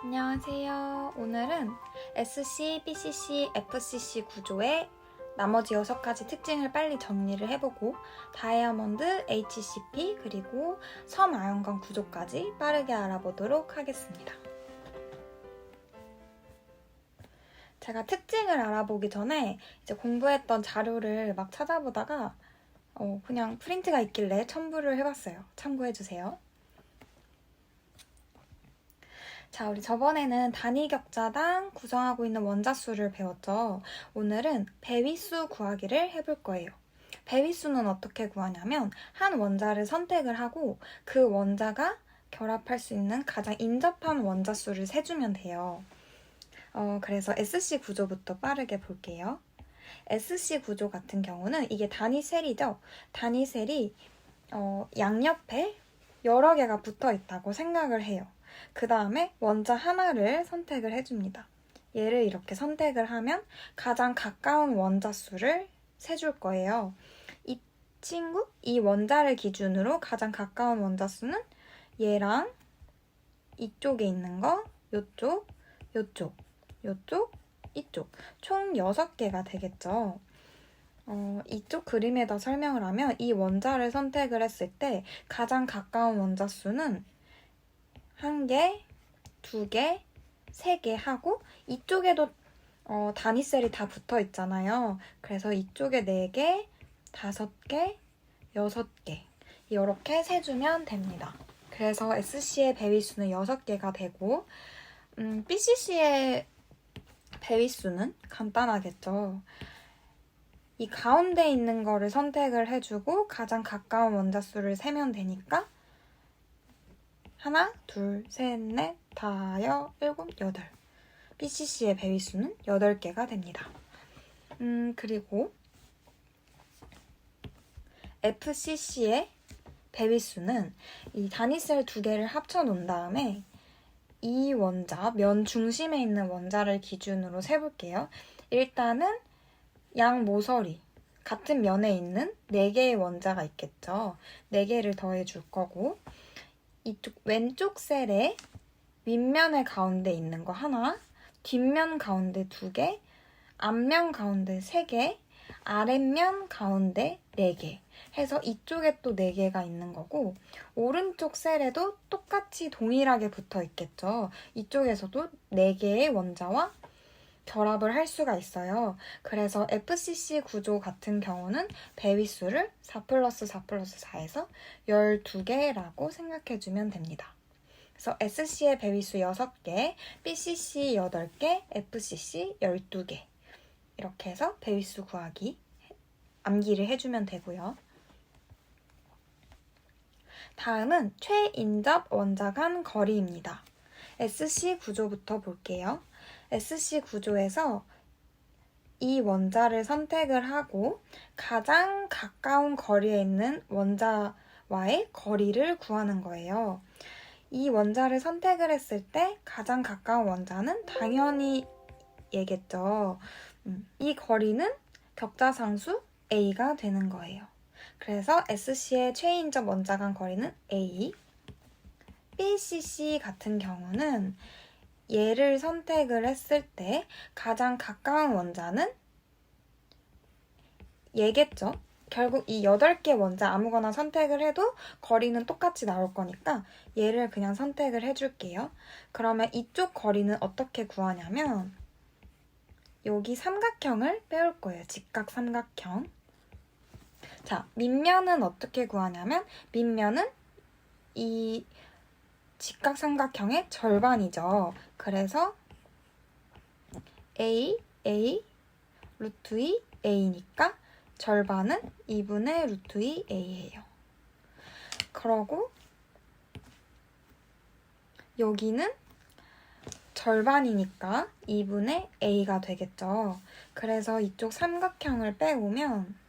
안녕하세요. 오늘은 SC, BCC, FCC 구조의 나머지 6가지 특징을 빨리 정리를 해보고 다이아몬드, HCP, 그리고 섬아연관 구조까지 빠르게 알아보도록 하겠습니다. 제가 특징을 알아보기 전에 이제 공부했던 자료를 막 찾아보다가 그냥 프린트가 있길래 첨부를 해봤어요. 참고해주세요. 자, 우리 저번에는 단위 격자당 구성하고 있는 원자수를 배웠죠. 오늘은 배위수 구하기를 해볼 거예요. 배위수는 어떻게 구하냐면 한 원자를 선택을 하고 그 원자가 결합할 수 있는 가장 인접한 원자수를 세주면 돼요. 그래서 SC 구조부터 빠르게 볼게요. SC 구조 같은 경우는 이게 단위셀이죠. 단위셀이 양옆에 여러 개가 붙어 있다고 생각을 해요. 그 다음에 원자 하나를 선택을 해줍니다. 얘를 이렇게 선택을 하면 가장 가까운 원자 수를 세줄 거예요. 이 친구, 이 원자를 기준으로 가장 가까운 원자 수는 얘랑 이쪽에 있는 거, 요쪽, 요쪽, 요쪽, 이쪽 총 6개가 되겠죠. 이쪽 그림에다 설명을 하면 이 원자를 선택을 했을 때 가장 가까운 원자 수는 1개, 2개, 3개 하고 이쪽에도 단위셀이 다 붙어 있잖아요. 그래서 이쪽에 4개, 5개, 6개 이렇게 세주면 됩니다. 그래서 SC의 배위수는 6개가 되고 BCC의 배위수는 간단하겠죠. 이 가운데 있는 거를 선택을 해주고 가장 가까운 원자수를 세면 되니까 하나, 둘, 셋, 넷, 다섯, 일곱, 여덟. BCC의 배위수는 8개가 됩니다. 그리고 FCC의 배위수는 이 단위셀 2개를 합쳐 놓은 다음에 이 원자, 면 중심에 있는 원자를 기준으로 세볼게요. 일단은 양 모서리, 같은 면에 있는 4개의 원자가 있겠죠. 4개를 더해줄 거고 이쪽 왼쪽 셀에 윗면의 가운데 있는 거 하나, 뒷면 가운데 2개, 앞면 가운데 3개, 아랫면 가운데 4개 해서 이쪽에 또 4개가 있는 거고 오른쪽 셀에도 똑같이 동일하게 붙어 있겠죠. 이쪽에서도 4개의 원자와 결합을 할 수가 있어요. 그래서 FCC 구조 같은 경우는 배위수를 4 플러스 4 플러스 4에서 12개라고 생각해주면 됩니다. 그래서 SC의 배위수 6개, BCC 8개, FCC 12개 이렇게 해서 배위수 구하기 암기를 해주면 되고요. 다음은 최인접 원자 간 거리입니다. SC 구조부터 볼게요. SC 구조에서 이 원자를 선택을 하고 가장 가까운 거리에 있는 원자와의 거리를 구하는 거예요. 이 원자를 선택을 했을 때 가장 가까운 원자는 당연히 얘겠죠. 이 거리는 격자상수 A가 되는 거예요. 그래서 SC의 최인접 원자 간 거리는 A, BCC 같은 경우는 얘를 선택을 했을 때 가장 가까운 원자는 얘겠죠. 결국 이 8개 원자 아무거나 선택을 해도 거리는 똑같이 나올 거니까 얘를 그냥 선택을 해줄게요. 그러면 이쪽 거리는 어떻게 구하냐면 여기 삼각형을 빼올 거예요. 직각 삼각형. 자, 밑면은 어떻게 구하냐면 밑면은 이 직각 삼각형의 절반이죠. 그래서 A, A, 루트 2, A니까 절반은 2분의 루트 2 A예요. 그러고 여기는 절반이니까 2분의 A가 되겠죠. 그래서 이쪽 삼각형을 빼오면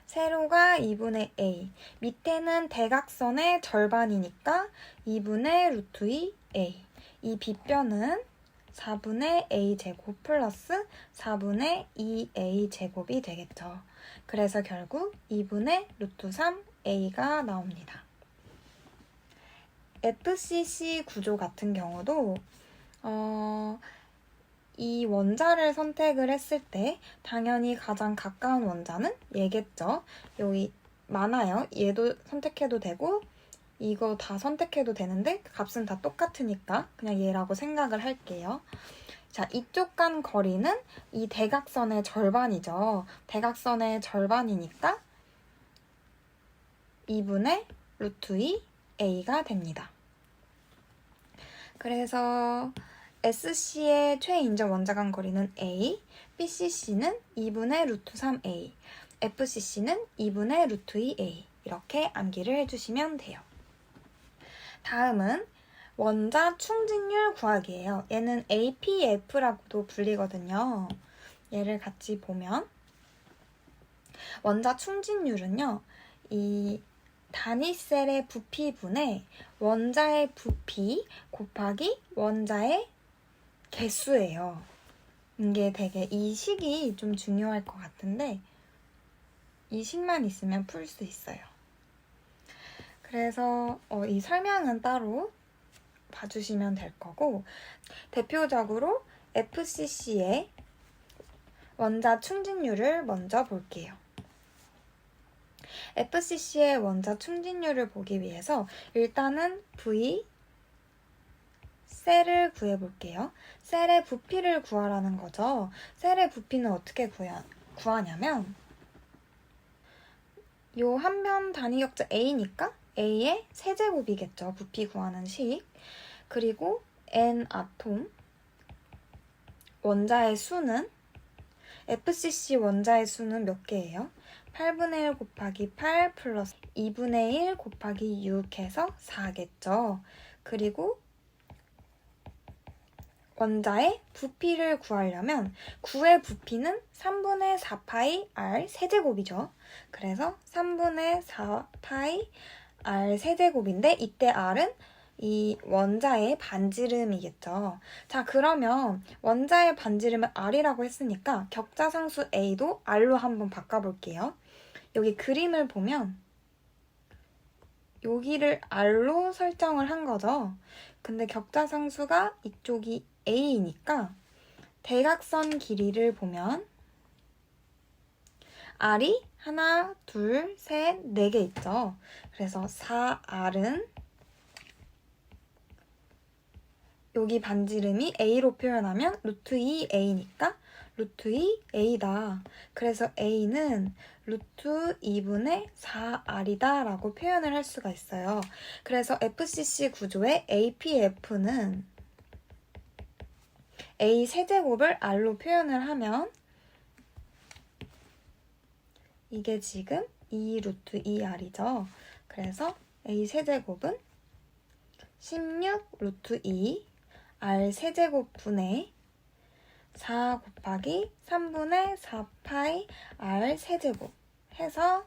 세로가 2분의 A, 밑에는 대각선의 절반이니까 2분의 루트 2 A. 이 빗변은 4분의 A 제곱 플러스 4분의 2A 제곱이 되겠죠. 그래서 결국 2분의 루트 3 A가 나옵니다. FCC 구조 같은 경우도 이 원자를 선택을 했을 때 당연히 가장 가까운 원자는 얘겠죠. 여기 많아요. 얘도 선택해도 되고 이거 다 선택해도 되는데 값은 다 똑같으니까 그냥 얘라고 생각을 할게요. 자, 이쪽 간 거리는 이 대각선의 절반이죠. 대각선의 절반이니까 2분의 루트 2 a가 됩니다. 그래서 SC의 최인적 원자 간 거리는 a, BCC는 2분의 루트 3a, FCC는 2분의 루트 2a 이렇게 암기를 해주시면 돼요. 다음은 원자 충진율 구하기예요. 얘는 APF라고도 불리거든요. 얘를 같이 보면 원자 충진율은요. 이 단위셀의 부피분의 원자의 부피 곱하기 원자의 개수예요. 이게 되게 이 식이 좀 중요할 것 같은데 이 식만 있으면 풀 수 있어요. 그래서 이 설명은 따로 봐주시면 될 거고 대표적으로 FCC의 원자 충진율을 먼저 볼게요. FCC의 원자 충진율을 보기 위해서 일단은 V 셀을 구해볼게요. 셀의 부피를 구하라는 거죠. 셀의 부피는 어떻게 구하냐면 요 한 면 단위 격자 A니까 A의 세제곱이겠죠. 부피 구하는 식. 그리고 N 아톰 원자의 수는 FCC 원자의 수는 몇 개예요? 8분의 1 곱하기 8 플러스 2분의 1 곱하기 6 해서 4겠죠. 그리고 원자의 부피를 구하려면 9의 부피는 3분의 4파이 r 세제곱이죠. 그래서 3분의 4파이 r 세제곱인데 이때 r은 이 원자의 반지름이겠죠. 자, 그러면 원자의 반지름은 r이라고 했으니까 격자상수 a도 r로 한번 바꿔볼게요. 여기 그림을 보면 여기를 r로 설정을 한 거죠. 근데 격자상수가 이쪽이 a니까 대각선 길이를 보면 r이 하나, 둘, 셋, 4개 있죠. 그래서 4r은 여기 반지름이 a로 표현하면 루트 2a니까 루트 2a다. 그래서 a는 루트 2분의 4r이다 라고 표현을 할 수가 있어요. 그래서 FCC 구조의 APF는 a 세제곱을 r로 표현을 하면 이게 지금 2 루트 2r이죠. 그래서 a 세제곱은 16 루트 2 r 세제곱 분의 4 곱하기 3분의 4파이 r 세제곱 해서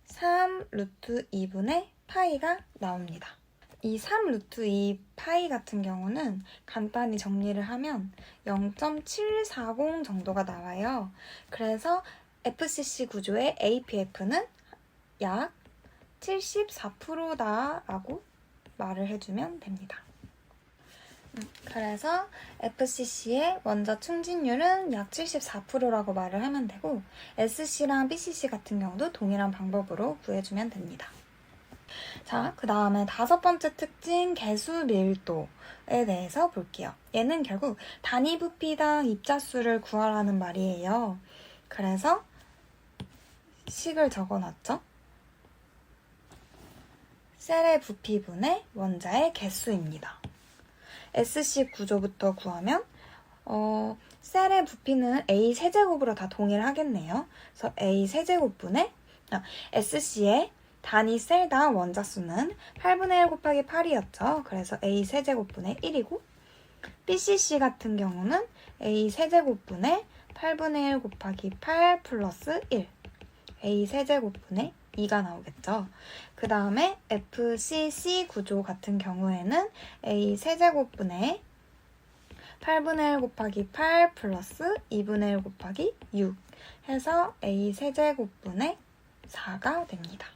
3 루트 2분의 파이가 나옵니다. 이 3 루트 2 파이 같은 경우는 간단히 정리를 하면 0.740 정도가 나와요. 그래서 FCC 구조의 APF는 약 74%다라고 말을 해주면 됩니다. 그래서 FCC의 원자 충진율은 약 74%라고 말을 하면 되고 SC랑 BCC 같은 경우도 동일한 방법으로 구해주면 됩니다. 자, 그 다음에 5번째 특징 개수 밀도에 대해서 볼게요. 얘는 결국 단위 부피당 입자수를 구하라는 말이에요. 그래서 식을 적어놨죠. 셀의 부피분의 원자의 개수입니다. SC 구조부터 구하면 셀의 부피는 A 세제곱으로 다 동일하겠네요. 그래서 A 세제곱분의 SC의 단위 셀당 원자 수는 8분의 1 곱하기 8이었죠. 그래서 A 세제곱분의 1이고 BCC 같은 경우는 A 세제곱분의 8분의 1 곱하기 8 플러스 1 A 세제곱분의 2가 나오겠죠. 그 다음에 FCC 구조 같은 경우에는 A 세제곱분의 8분의 1 곱하기 8 플러스 2분의 1 곱하기 6 해서 A 세제곱분의 4가 됩니다.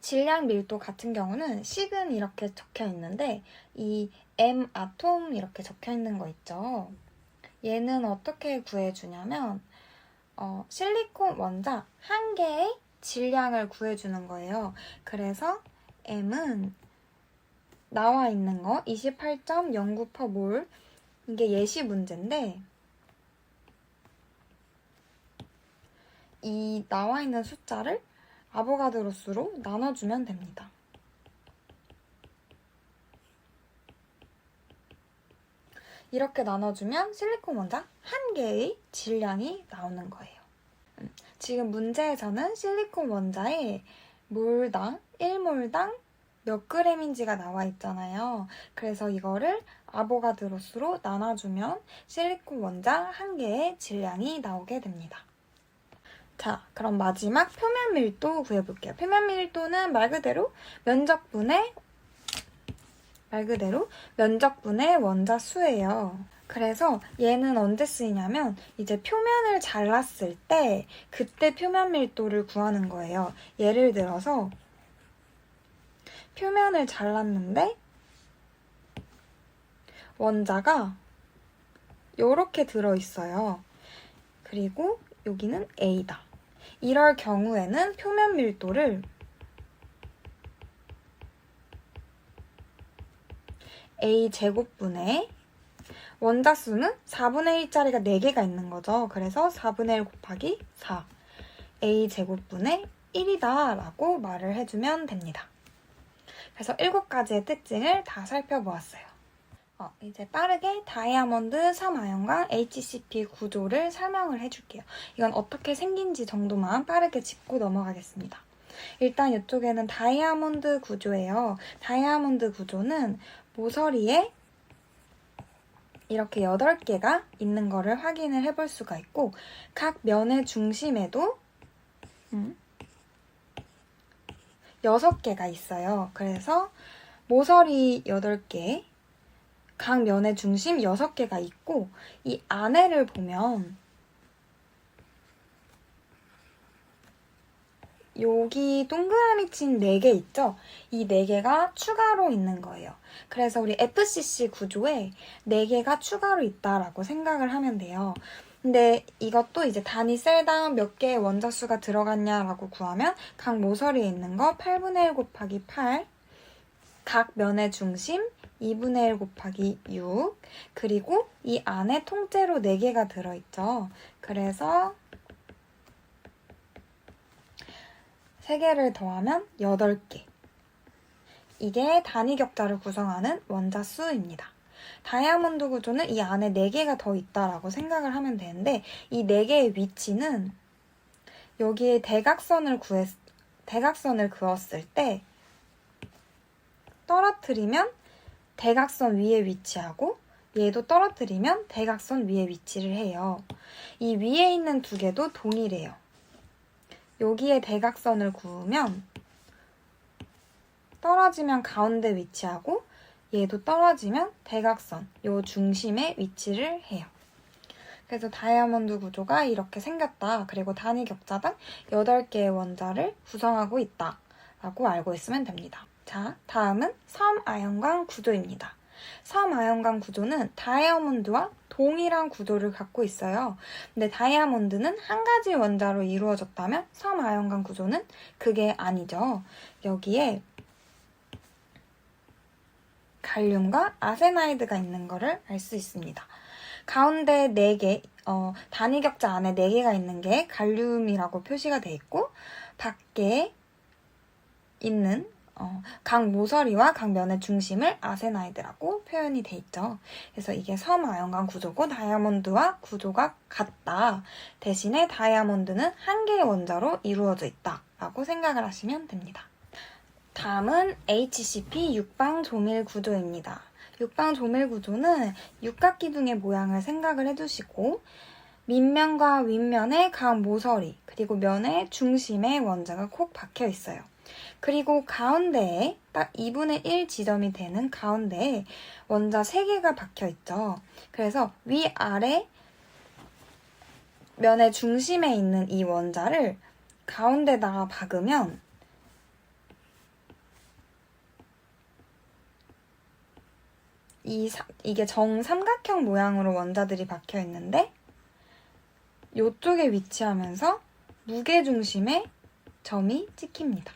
질량 밀도 같은 경우는 식은 이렇게 적혀 있는데 이 M 아톰 이렇게 적혀 있는 거 있죠. 얘는 어떻게 구해주냐면 실리콘 원자 한 개의 질량을 구해주는 거예요. 그래서 M은 나와 있는 거 28.09%몰 이게 예시 문제인데 이 나와 있는 숫자를 아보가드로 수로 나눠주면 됩니다. 이렇게 나눠주면 실리콘 원자 한 개의 질량이 나오는 거예요. 지금 문제에서는 실리콘 원자의 몰당, 1몰당 몇 그램인지가 나와 있잖아요. 그래서 이거를 아보가드로 수로 나눠주면 실리콘 원자 한 개의 질량이 나오게 됩니다. 자, 그럼 마지막 표면 밀도 구해볼게요. 표면 밀도는 말 그대로 면적분의 원자 수예요. 그래서 얘는 언제 쓰이냐면 이제 표면을 잘랐을 때 그때 표면 밀도를 구하는 거예요. 예를 들어서 표면을 잘랐는데 원자가 이렇게 들어있어요. 그리고 여기는 A다. 이럴 경우에는 표면 밀도를 A제곱분의 원자 수는 4분의 1짜리가 4개가 있는 거죠. 그래서 4분의 1 곱하기 4 A제곱분의 1이다 라고 말을 해주면 됩니다. 그래서 7가지의 특징을 다 살펴보았어요. 이제 빠르게 다이아몬드 3아연강 HCP 구조를 설명을 해줄게요. 이건 어떻게 생긴지 정도만 빠르게 짚고 넘어가겠습니다. 일단 이쪽에는 다이아몬드 구조예요. 다이아몬드 구조는 모서리에 이렇게 8개가 있는 거를 확인을 해볼 수가 있고 각 면의 중심에도 6개가 있어요. 그래서 모서리 8개, 각 면의 중심 6개가 있고 이 안에를 보면 여기 동그라미 친 4개 있죠? 이 4개가 추가로 있는 거예요. 그래서 우리 FCC 구조에 4개가 추가로 있다라고 생각을 하면 돼요. 근데 이것도 이제 단위 셀당 몇 개의 원자 수가 들어갔냐라고 구하면 각 모서리에 있는 거 8분의 1 곱하기 8, 각 면의 중심 2분의 1 곱하기 6, 그리고 이 안에 통째로 4개가 들어있죠. 그래서 3개를 더하면 8개. 이게 단위 격자를 구성하는 원자 수입니다. 다이아몬드 구조는 이 안에 4개가 더 있다라고 생각을 하면 되는데 이 4개의 위치는 여기에 대각선을 그었을 때 떨어뜨리면 대각선 위에 위치하고 얘도 떨어뜨리면 대각선 위에 위치를 해요. 이 위에 있는 2개도 동일해요. 여기에 대각선을 그으면 떨어지면 가운데 위치하고 얘도 떨어지면 대각선, 요 중심에 위치를 해요. 그래서 다이아몬드 구조가 이렇게 생겼다. 그리고 단위 격자당 8개의 원자를 구성하고 있다. 라고 알고 있으면 됩니다. 자, 다음은 섬아연강 구조입니다. 섬아연강 구조는 다이아몬드와 동일한 구조를 갖고 있어요. 근데 다이아몬드는 한 가지 원자로 이루어졌다면 섬아연강 구조는 그게 아니죠. 여기에 갈륨과 아세나이드가 있는 거를 알 수 있습니다. 가운데 4개, 단위 격자 안에 4개가 있는 게 갈륨이라고 표시가 돼 있고 밖에 있는 각 모서리와 각 면의 중심을 아세나이드라고 표현이 돼 있죠. 그래서 이게 섬아연강 구조고 다이아몬드와 구조가 같다. 대신에 다이아몬드는 한 개의 원자로 이루어져 있다라고 생각을 하시면 됩니다. 다음은 HCP 육방 조밀 구조입니다. 육방 조밀 구조는 육각기둥의 모양을 생각을 해주시고 밑면과 윗면의 각 모서리 그리고 면의 중심에 원자가 콕 박혀 있어요. 그리고 가운데에 딱 2분의 1 지점이 되는 가운데에 원자 3개가 박혀 있죠. 그래서 위아래 면의 중심에 있는 이 원자를 가운데다가 박으면 이게 정삼각형 모양으로 원자들이 박혀 있는데 이쪽에 위치하면서 무게중심에 점이 찍힙니다.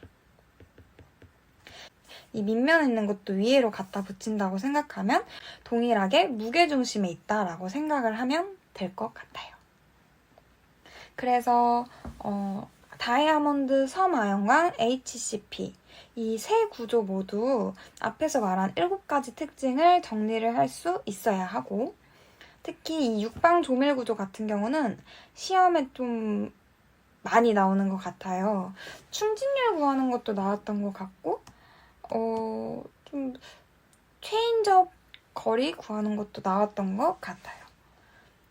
이 밑면에 있는 것도 위로 갖다 붙인다고 생각하면 동일하게 무게중심에 있다라고 생각을 하면 될 것 같아요. 그래서 다이아몬드, 섬아연광, HCP 이 세 구조 모두 앞에서 말한 7가지 특징을 정리를 할 수 있어야 하고 특히 이 육방 조밀 구조 같은 경우는 시험에 좀 많이 나오는 것 같아요. 충진율 구하는 것도 나왔던 것 같고 좀 최인접 거리 구하는 것도 나왔던 것 같아요.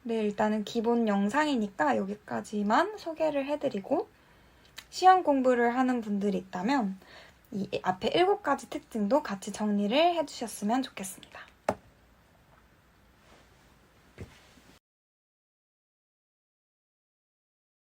네, 일단은 기본 영상이니까 여기까지만 소개를 해드리고 시험 공부를 하는 분들이 있다면 이 앞에 7가지 특징도 같이 정리를 해주셨으면 좋겠습니다.